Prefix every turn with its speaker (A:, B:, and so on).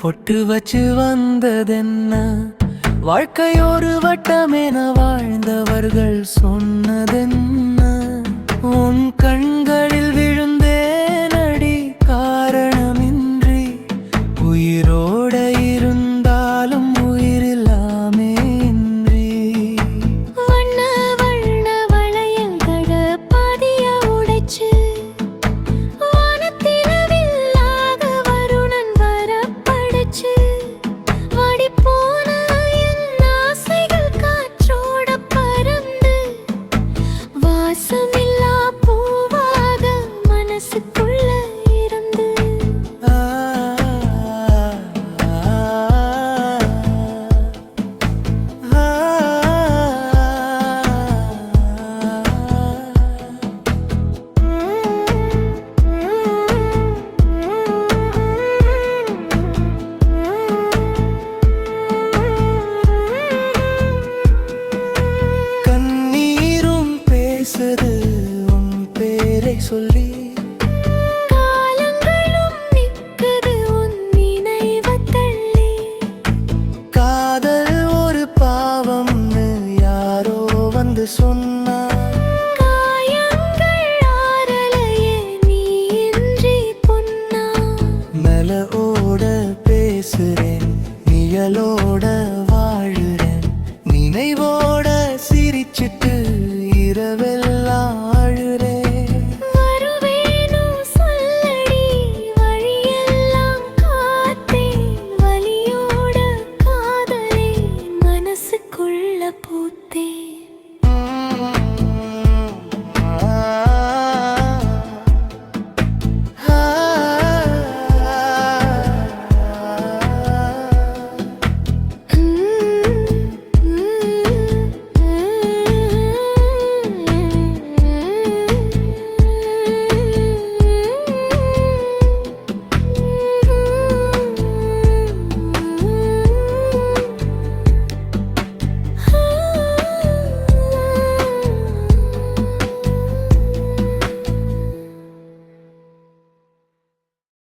A: பொட்டு வச்சு வந்ததென்ன வாழ்க்கை ஒரு வட்டமென வாழ்ந்தவர்கள் சொன்னதென்ன உன் கண்களில் விழுந்தேனடி காரணமின்றி உயிரோட இருந்தாலும் உயிரில்லாமே இன்றி
B: வண்ண வண்ண வளையல்கள பாதிய உடைச்சு வானத்திலவில்லாத வருணன் வரப்படைச்சு வாடிப்போன என் ஆசைகள் காற்றோட பறந்து வாசமில்லா பூவாக மனசுக்குள்ள இருந்து
A: கண்ணீரும் பேசுது உன் பேரை சொல்லி
B: காலங்களும் நிக்குது உன் நினைவு தள்ளி
A: காதல் ஒரு பாவம்னு யாரோ வந்து சொன்னா
B: காயங்கள் ஆறலையே நீ இன்றி பொன்னா
A: மெலோட பேசுறேன்